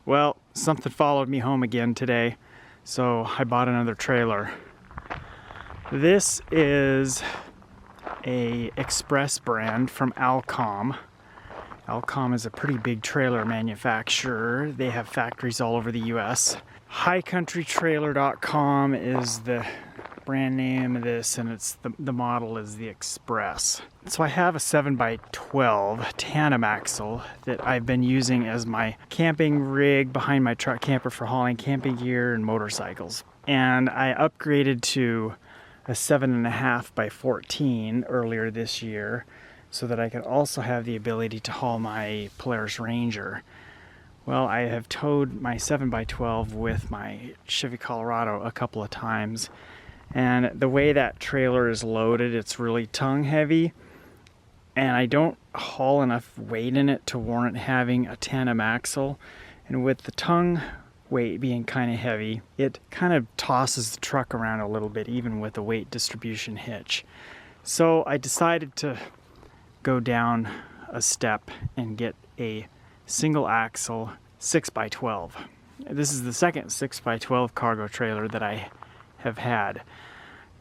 Well, something followed me home again today, so I bought another trailer. This is a Xpress brand from Alcom. Alcom is a pretty big trailer manufacturer. They have factories all over the US. highcountrytrailer.com is the brand name of this, and it's the model is the Xpress. So I have a 7x12 tandem axle that I've been using as my camping rig behind my truck camper for hauling camping gear and motorcycles. And I upgraded to a 7.5x14 earlier this year so that I could also have the ability to haul my Polaris Ranger. Well, I have towed my 7x12 with my Chevy Colorado a couple of times, and the way that trailer is loaded, it's really tongue heavy, and I don't haul enough weight in it to warrant having a tandem axle. And with the tongue weight being kind of heavy, it kind of tosses the truck around a little bit, even with the weight distribution hitch. So I decided to go down a step and get a single axle 6x12. This is the second 6x12 cargo trailer that I have had.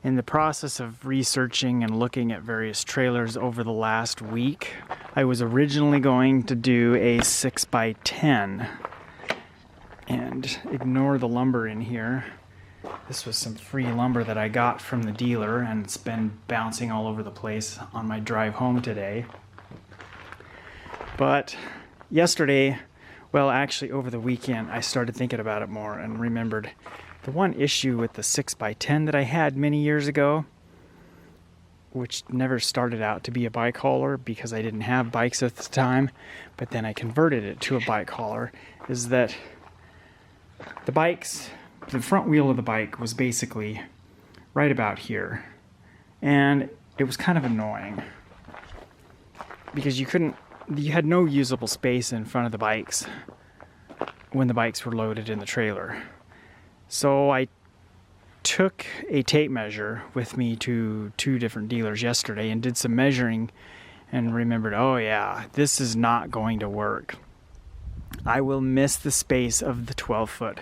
In the process of researching and looking at various trailers over the last week, I was originally going to do a 6x10. And ignore the lumber in here. This was some free lumber that I got from the dealer, and it's been bouncing all over the place on my drive home today. But yesterday, well, actually over the weekend, I started thinking about it more and remembered the one issue with the 6x10 that I had many years ago, which never started out to be a bike hauler because I didn't have bikes at the time, but then I converted it to a bike hauler, is that the front wheel of the bike was basically right about here. And it was kind of annoying because you had no usable space in front of the bikes when the bikes were loaded in the trailer. So I took a tape measure with me to 2 different dealers yesterday and did some measuring and remembered, oh yeah, this is not going to work. I will miss the space of the 12-foot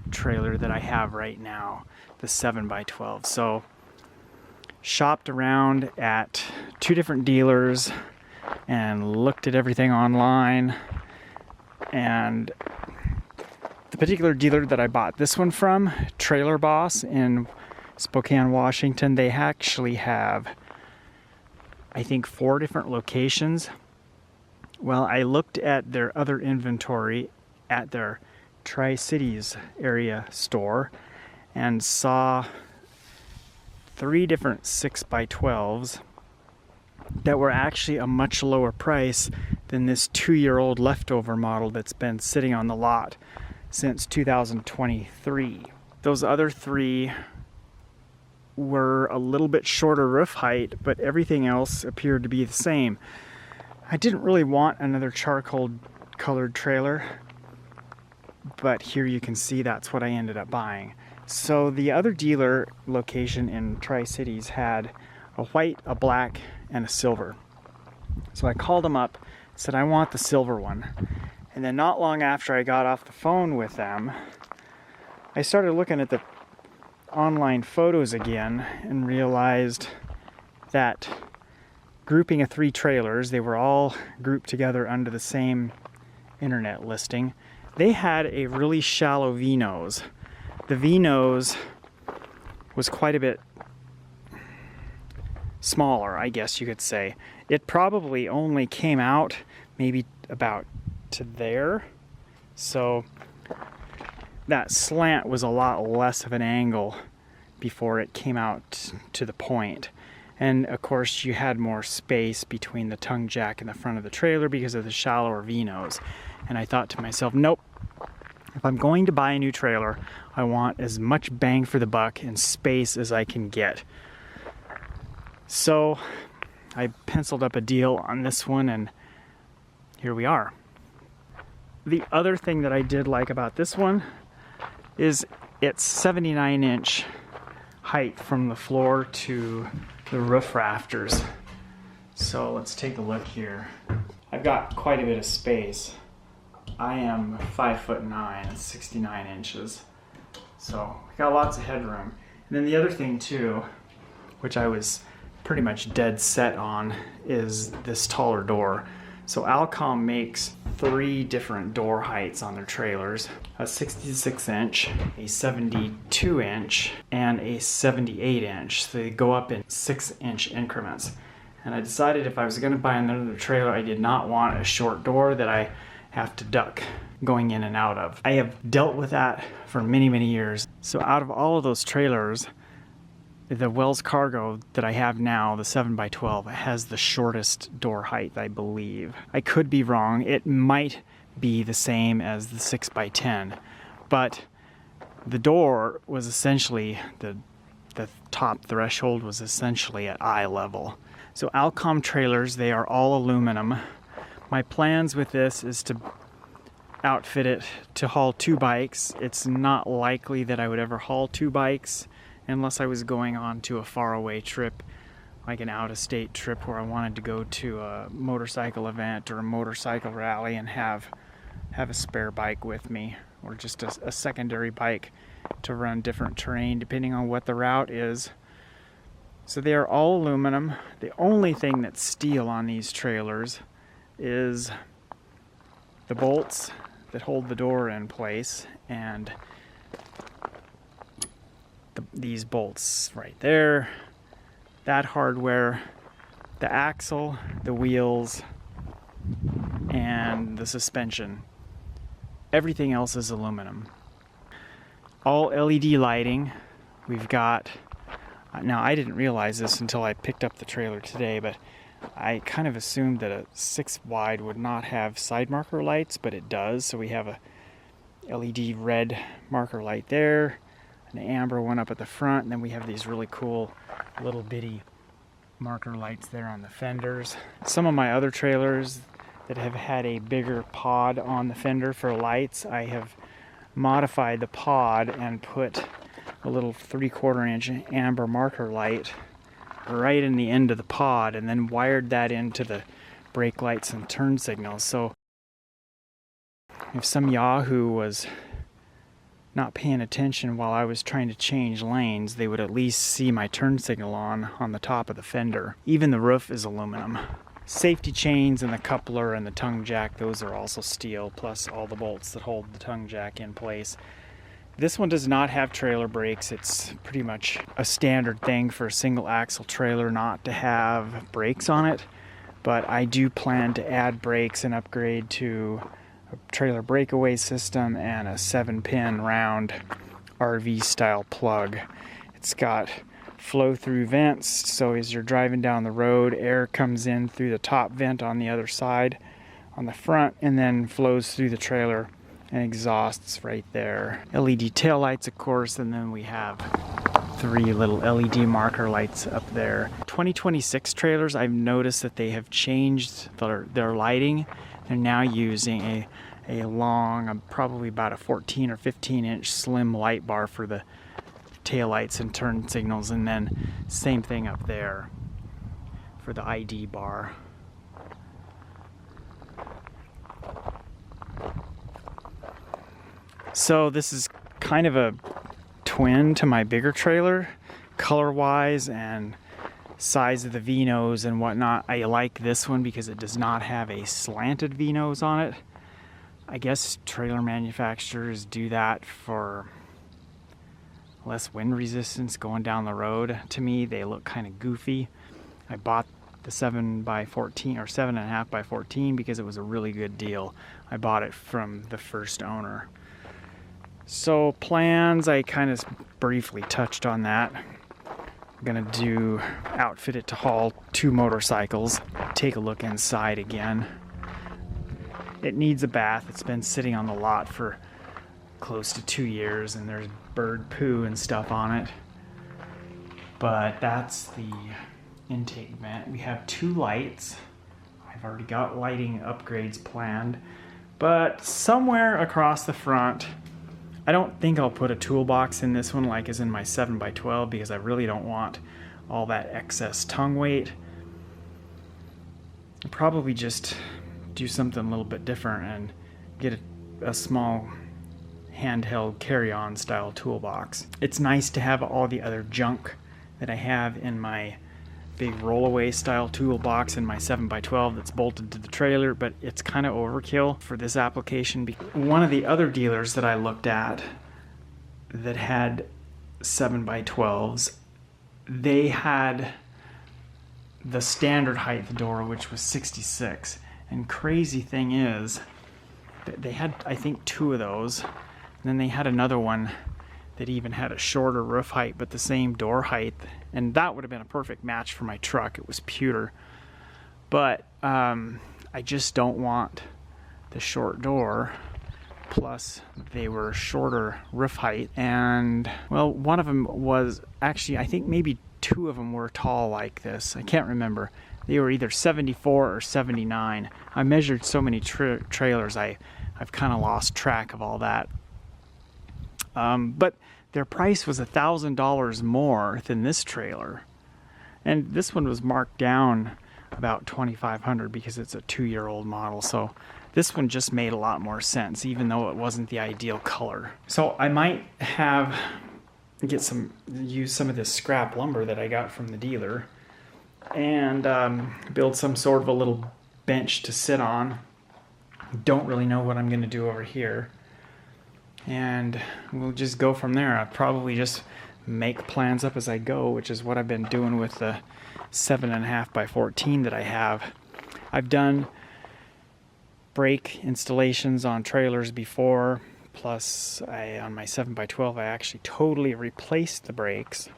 trailer that I have right now, the 7x12. So shopped around at 2 different dealers and looked at everything online, and the particular dealer that I bought this one from, Trailer Boss in Spokane, Washington, they actually have, I think, 4 different locations. Well, I looked at their other inventory at their Tri-Cities area store and saw 3 different 6x12s that were actually a much lower price than this 2-year-old leftover model that's been sitting on the lot since 2023. Those other 3 were a little bit shorter roof height, but everything else appeared to be the same. I didn't really want another charcoal colored trailer, but here you can see that's what I ended up buying. So the other dealer location in Tri-Cities had a white, a black, and a silver. So I called them up, said I want the silver one. And then not long after I got off the phone with them, I started looking at the online photos again and realized that grouping of 3 trailers, they were all grouped together under the same internet listing. They had a really shallow V-nose. The V-nose was quite a bit smaller, I guess you could say. It probably only came out maybe about to there. So that slant was a lot less of an angle before it came out to the point. And of course you had more space between the tongue jack and the front of the trailer because of the shallower V-nose. And I thought to myself, nope, if I'm going to buy a new trailer, I want as much bang for the buck and space as I can get. So I penciled up a deal on this one, and here we are. The other thing that I did like about this one is it's 79-inch height from the floor to the roof rafters. So let's take a look here. I've got quite a bit of space I am 5'9", 69 inches. So we got lots of headroom. And then the other thing too, which I was pretty much dead set on, is this taller door. So Alcom makes 3 different door heights on their trailers: a 66 inch, a 72 inch, and a 78 inch. So they go up in 6-inch increments. And I decided if I was going to buy another trailer, I did not want a short door that I have to duck going in and out of. I have dealt with that for many, many years. So out of all of those trailers, the Wells Cargo that I have now, the 7x12, has the shortest door height, I believe. I could be wrong. It might be the same as the 6x10, but the door was essentially, the top threshold was essentially at eye level. So Alcom trailers, they are all aluminum. My plans with this is to outfit it to haul 2 bikes. It's not likely that I would ever haul 2 bikes unless I was going on to a faraway trip, like an out-of-state trip where I wanted to go to a motorcycle event or a motorcycle rally and have a spare bike with me, or just a secondary bike to run different terrain depending on what the route is. So they are all aluminum. The only thing that's steel on these trailers is the bolts that hold the door in place, and these bolts right there, that hardware, the axle, the wheels, and the suspension. Everything else is aluminum. All LED lighting. We've got, now I didn't realize this until I picked up the trailer today, but I kind of assumed that a 6 wide would not have side marker lights, but it does. So we have a LED red marker light there, an amber one up at the front, and then we have these really cool little bitty marker lights there on the fenders. Some of my other trailers that have had a bigger pod on the fender for lights, I have modified the pod and put a little 3/4 inch amber marker light right in the end of the pod, and then wired that into the brake lights and turn signals. So if some yahoo was not paying attention while I was trying to change lanes, they would at least see my turn signal on the top of the fender. Even the roof is aluminum. Safety chains and the coupler and the tongue jack, those are also steel, plus all the bolts that hold the tongue jack in place. This one does not have trailer brakes. It's pretty much a standard thing for a single axle trailer not to have brakes on it, but I do plan to add brakes and upgrade to a trailer breakaway system and a 7-pin round RV style plug. It's got flow through vents, so as you're driving down the road, air comes in through the top vent on the other side on the front and then flows through the trailer and exhausts right there. LED taillights, of course, and then we have 3 little LED marker lights up there. 2026 trailers, I've noticed that they have changed their lighting. They're now using a long, probably about a 14 or 15 inch slim light bar for the taillights and turn signals, and then same thing up there for the ID bar. So this is kind of a twin to my bigger trailer, color-wise and size of the V-nose and whatnot. I like this one because it does not have a slanted V-nose on it. I guess trailer manufacturers do that for less wind resistance going down the road. To me, they look kind of goofy. I bought the 7x14 or 7.5x14 because it was a really good deal. I bought it from the first owner. So plans, I kind of briefly touched on that. I'm gonna outfit it to haul 2 motorcycles. Take a look inside again. It needs a bath. It's been sitting on the lot for close to 2 years, and there's bird poo and stuff on it. But that's the intake vent. We have 2 lights. I've already got lighting upgrades planned, but somewhere across the front, I don't think I'll put a toolbox in this one like is in my 7x12 because I really don't want all that excess tongue weight. I'll probably just do something a little bit different and get a small handheld carry-on style toolbox. It's nice to have all the other junk that I have in my big rollaway style toolbox in my 7x12 that's bolted to the trailer, but it's kind of overkill for this application. One of the other dealers that I looked at that had 7x12s, they had the standard height door, which was 66. And crazy thing is, they had, I think, 2 of those. And then they had another one that even had a shorter roof height, but the same door height. And that would have been a perfect match for my truck. It was pewter. But I just don't want the short door. Plus, they were shorter roof height. And, well, one of them was actually, I think maybe 2 of them were tall like this. I can't remember. They were either 74 or 79. I measured so many trailers, I've kind of lost track of all that. But their price was $1,000 more than this trailer. And this one was marked down about $2,500 because it's a 2-year-old model. So this one just made a lot more sense, even though it wasn't the ideal color. So I might use some of this scrap lumber that I got from the dealer and build some sort of a little bench to sit on. Don't really know what I'm going to do over here. And we'll just go from there. I'll probably just make plans up as I go, which is what I've been doing with the 7.5x14 that I have. I've done brake installations on trailers before, plus on my 7x12 I actually totally replaced the brakes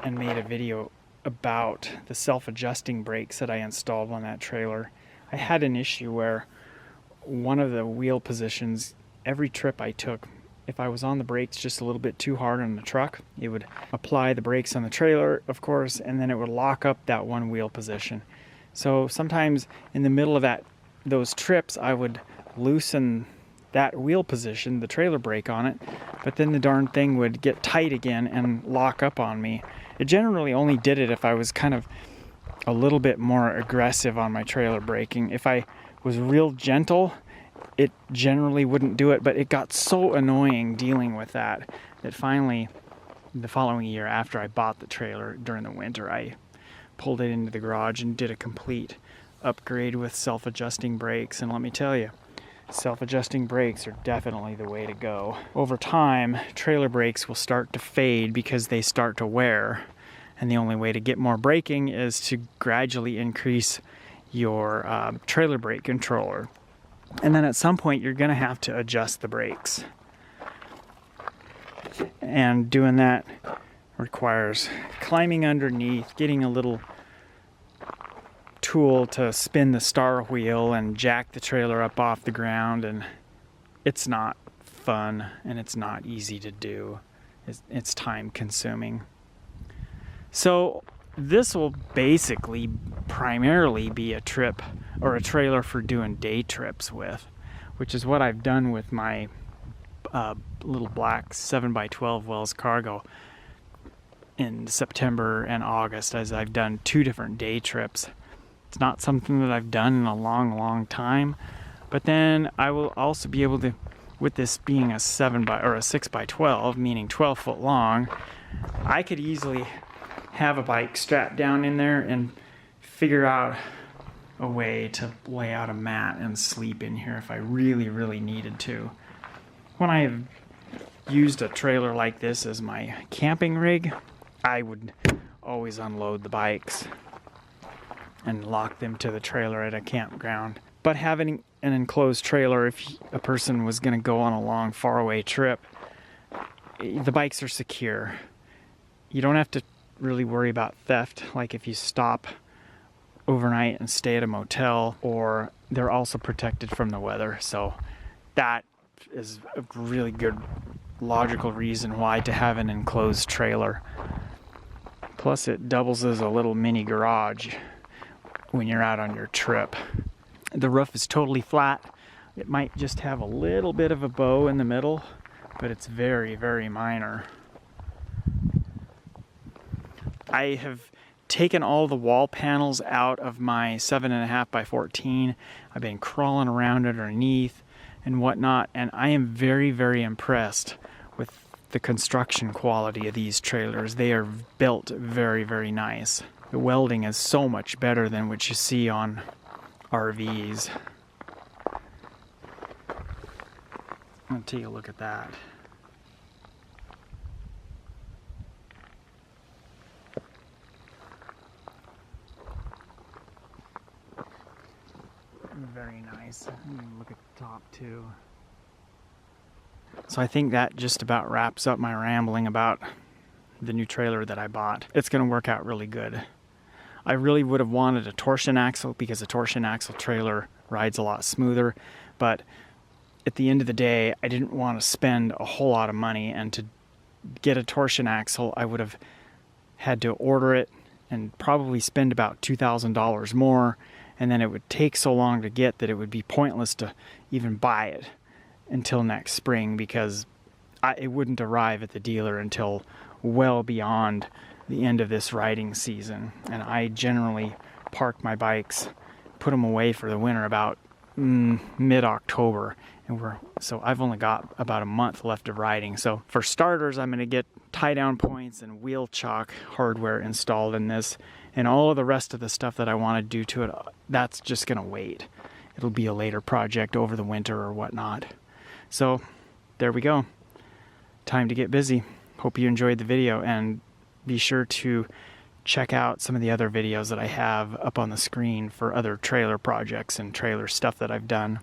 and made a video about the self-adjusting brakes that I installed on that trailer. I had an issue where one of the wheel positions, every trip I took, if I was on the brakes just a little bit too hard on the truck, it would apply the brakes on the trailer, of course, and then it would lock up that one wheel position. So sometimes in the middle of those trips, I would loosen that wheel position, the trailer brake on it, but then the darn thing would get tight again and lock up on me. It generally only did it if I was kind of a little bit more aggressive on my trailer braking. If I was real gentle, it generally wouldn't do it, but it got so annoying dealing with that finally, the following year after I bought the trailer during the winter, I pulled it into the garage and did a complete upgrade with self-adjusting brakes. And let me tell you, self-adjusting brakes are definitely the way to go. Over time, trailer brakes will start to fade because they start to wear. And the only way to get more braking is to gradually increase your trailer brake controller. And then at some point, you're going to have to adjust the brakes. And doing that requires climbing underneath, getting a little tool to spin the star wheel and jack the trailer up off the ground. And it's not fun and it's not easy to do. It's time consuming. So this will basically primarily be a trip or a trailer for doing day trips with, which is what I've done with my little black 7x12 Wells Cargo in September and August, as I've done 2 different day trips. It's not something that I've done in a long time, but then I will also be able to, with this being a 6x12, meaning 12 foot long, I could easily have a bike strapped down in there and figure out a way to lay out a mat and sleep in here if I really needed to. When I have used a trailer like this as my camping rig, I would always unload the bikes and lock them to the trailer at a campground. But having an enclosed trailer, if a person was going to go on a long faraway trip, the bikes are secure. You don't have to really worry about theft, like if you stop overnight and stay at a motel, or they're also protected from the weather. So that is a really good logical reason why to have an enclosed trailer. Plus it doubles as a little mini garage when you're out on your trip. The roof is totally flat. It might just have a little bit of a bow in the middle, but it's very minor. I have taken all the wall panels out of my 7.5 by 14. I've been crawling around underneath and whatnot, and I am very, very impressed with the construction quality of these trailers. They are built very, very nice. The welding is so much better than what you see on RVs. I'm gonna take a look at that. Very nice. Look at the top too. So I think that just about wraps up my rambling about the new trailer that I bought. It's going to work out really good. I really would have wanted a torsion axle because a torsion axle trailer rides a lot smoother, but at the end of the day, I didn't want to spend a whole lot of money, and to get a torsion axle, I would have had to order it and probably spend about $2,000 more, and then it would take so long to get that it would be pointless to even buy it until next spring, because it wouldn't arrive at the dealer until well beyond the end of this riding season. And I generally park my bikes, put them away for the winter about mid-October, and so I've only got about a month left of riding. So for starters, I'm going to get tie-down points and wheel chock hardware installed in this, and all of the rest of the stuff that I want to do to it, that's just going to wait. It'll be a later project over the winter or whatnot. So there we go. Time to get busy. Hope you enjoyed the video, and be sure to check out some of the other videos that I have up on the screen for other trailer projects and trailer stuff that I've done.